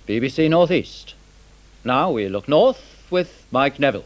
BBC North East. Now we look north with Mike Neville.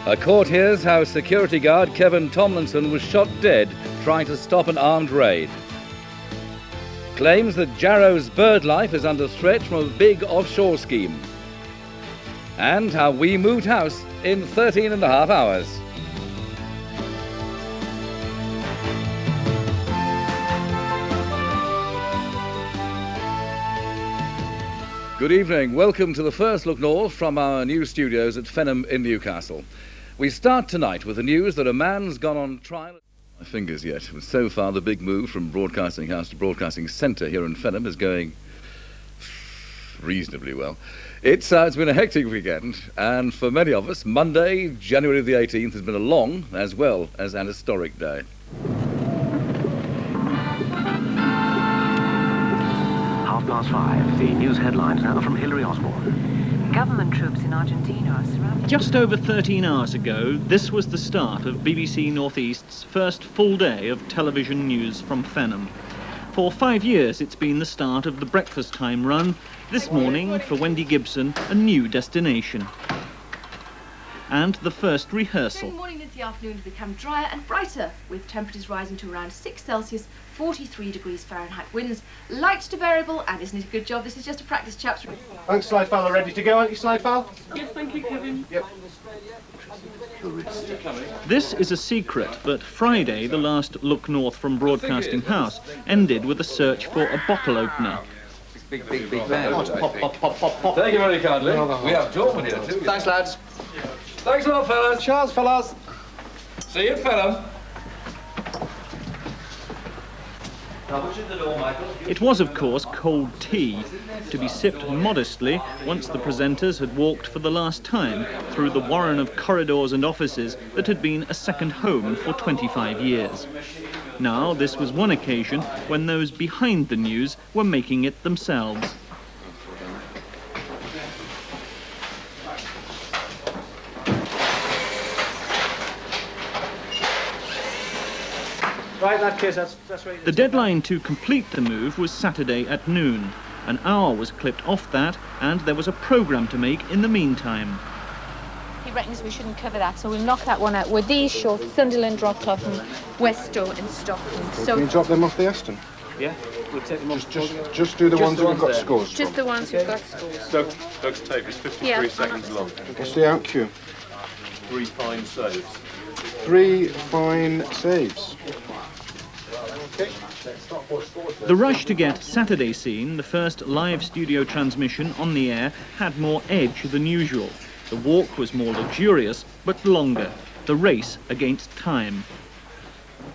A court hears how security guard Kevin Tomlinson was shot dead trying to stop an armed raid. Claims that Jarrow's bird life is under threat from a big offshore scheme. And how we moved house in 13 and a half hours. Good evening. Welcome to the first look north from our new studios at Fenham in Newcastle. We start tonight with the news that a man's gone on trial. My fingers yet. So far, the big move from Broadcasting House to Broadcasting Centre here in Fenham is going reasonably well. It's been a hectic weekend, and for many of us, Monday, January the 18th, has been a long as well as an historic day. Past 5, the news headlines now from Hilary Osborne. Government troops in Argentina are surrounding... Just over 13 hours ago, this was the start of BBC North East's first full day of television news from Fenham. For 5 years, it's been the start of the breakfast time run. This morning, for Wendy Gibson, a new destination. And the first rehearsal. During the morning into the afternoon will become drier and brighter, with temperatures rising to around 6 Celsius, 43 degrees Fahrenheit winds, light to variable, and isn't it a good job? This is just a practice, chaps. Thanks, Slide Fowler. Ready to go, aren't you, Slide Fowler? Yes, thank you, Kevin. Yep. This is a secret, but Friday, the last look north from Broadcasting House, ended with a search for a bottle opener. Big bang. Thank you very kindly. We have Jordan here too. Thanks, lads. Thanks a lot, fellas. Cheers, fellas. See you at Fenham. It was, of course, cold tea, to be sipped modestly once the presenters had walked for the last time through the warren of corridors and offices that had been a second home for 25 years. Now, this was one occasion when those behind the news were making it themselves. Right, that case, that's right. The deadline to complete the move was Saturday at noon. An hour was clipped off that, and there was a programme to make in the meantime. He reckons we shouldn't cover that, so we'll knock that one out. With these shorts, Sunderland, Dropclough and Westow and Stockton. So can you drop them off the Aston? Yeah, we'll take them off. Just do the ones that we've got scores Just the ones who've got scores. Doug's tape is 53 seconds long. What's the out cue? 3 fine saves. 3 fine saves. The rush to get Saturday Scene, the first live studio transmission on the air, had more edge than usual. The walk was more luxurious, but longer. The race against time.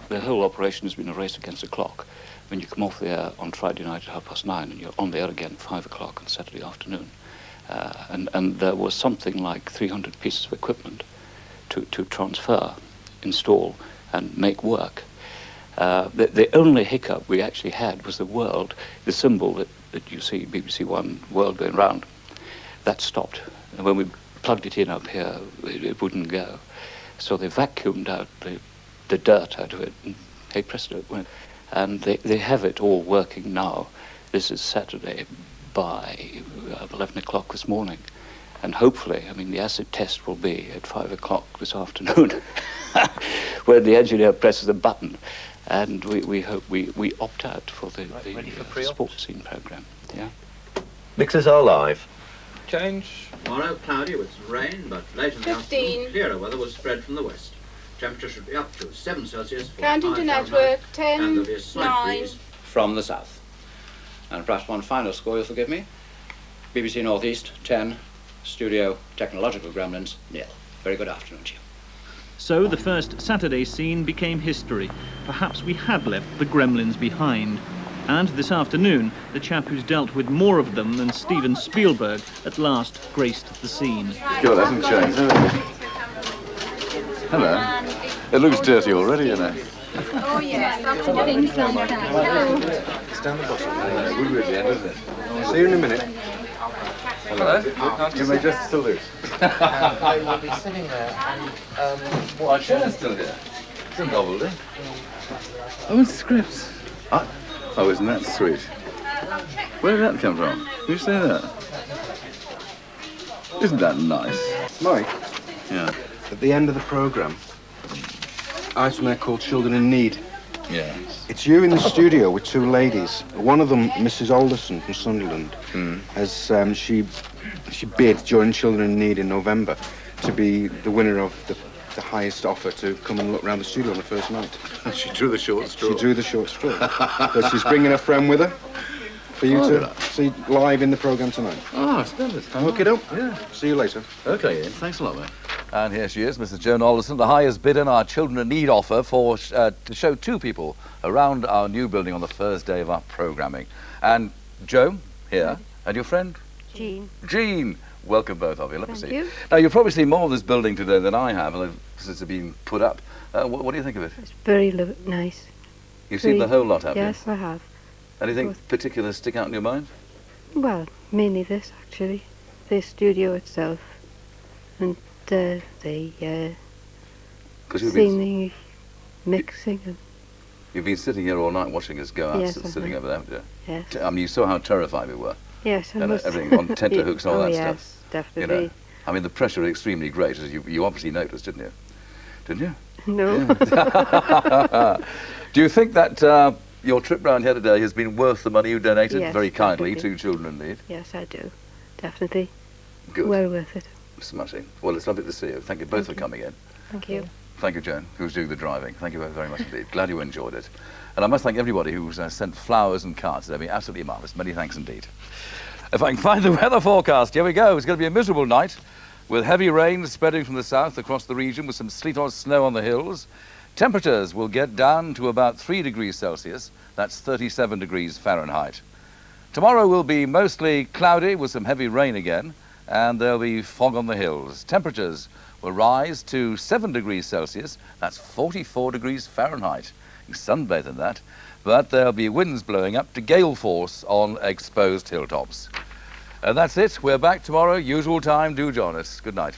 The whole operation has been a race against the clock. When you come off the air on Friday night at 9:30 and you're on the air again at 5 o'clock on Saturday afternoon. And there was something like 300 pieces of equipment to transfer, install, and make work. The only hiccup we actually had was the world, the symbol that you see, BBC One, world going round. That stopped. And when we plugged it in up here, it wouldn't go. So they vacuumed out the dirt out of it, and hey presto, it went. And they have it all working now. This is Saturday by 11 o'clock this morning. And hopefully, I mean, the acid test will be at 5 o'clock this afternoon, when the engineer presses a button. And we hope we opt out for the sports scene programme. Yeah. Mixers are live. Change. Tomorrow, cloudy with some rain, but late in the afternoon, clearer weather will spread from the west. Temperature should be up to 7 Celsius. Counting to network, 10, and there'll be a slight 9. breeze. From the south. And perhaps one final score, you'll forgive me. BBC North East, 10. Studio Technological Gremlins, 0. Very good afternoon to you. So the first Saturday Scene became history. Perhaps we had left the gremlins behind. And this afternoon, the chap who's dealt with more of them than Steven Spielberg at last graced the scene. Sure, hasn't changed, has it? Hello. It looks dirty already, you know. Oh, yes, that's a thing sometimes. It's down the bottom. We'll be at the end, isn't it? See you in a minute. Hello. You may just salute. I will be sitting there and Our chair's still here. It's a novelty. Oh, it's scripts. Oh, isn't that sweet? Where did that come from? Who said that? Isn't that nice? Mike, Yeah. at the end of the programme, I have something called Children in Need. Yeah. It's you in the studio with two ladies. One of them, Mrs. Alderson from Sunderland, has she bid during Children in Need in November to be the winner of the highest offer to come and look around the studio on the first night. She drew the short straw. She drew the short straw. But she's bringing a friend with her for you to see live in the programme tonight. Oh, splendid. Okay, doke. Yeah. See you later. Okay, Ian. Thanks a lot, mate. And here she is, Mrs. Joan Alderson, the highest bid in our Children in Need offer for to show two people around our new building on the first day of our programming. And Joan, here, and your friend? Jean. Jean. Welcome, both of you. Let me Thank see. you. Now, you've probably seen more of this building today than I have, since it's been put up. What do you think of it? It's very nice. You've seen the whole lot, have you? Yes, I have. Anything particular stick out in your mind? Well, mainly this, actually. The studio itself. And the singing, mixing. And You've been sitting here all night watching us go out, Yes, sitting over there, haven't you? Yes. I mean, you saw how terrified we were. Yes, I And must. everything on tenterhooks and all Oh, that yes, stuff. definitely. You know, I mean, the pressure is extremely great, as you obviously noticed, didn't you? Didn't you? No. Yeah. Do you think that your trip round here today has been worth the money you donated Yes, very kindly definitely. to Children in Need? Yes, I do. Definitely. Good. Well worth it. Smashing. Well, it's lovely to see you. Thank you both for coming in. Thank you. Thank you, Joan, who's doing the driving. Thank you very, very much indeed. Glad you enjoyed it. And I must thank everybody who's sent flowers and cards. They've been absolutely marvellous. Many thanks indeed. If I can find the weather forecast, here we go. It's going to be a miserable night with heavy rain spreading from the south across the region with some sleet or snow on the hills. Temperatures will get down to about 3 degrees Celsius. That's 37 degrees Fahrenheit. Tomorrow will be mostly cloudy with some heavy rain again, and there'll be fog on the hills. Temperatures will rise to 7 degrees Celsius. That's 44 degrees Fahrenheit. You can sunbathe in that. But there'll be winds blowing up to gale force on exposed hilltops. And that's it. We're back tomorrow, usual time. Do join us. Good night.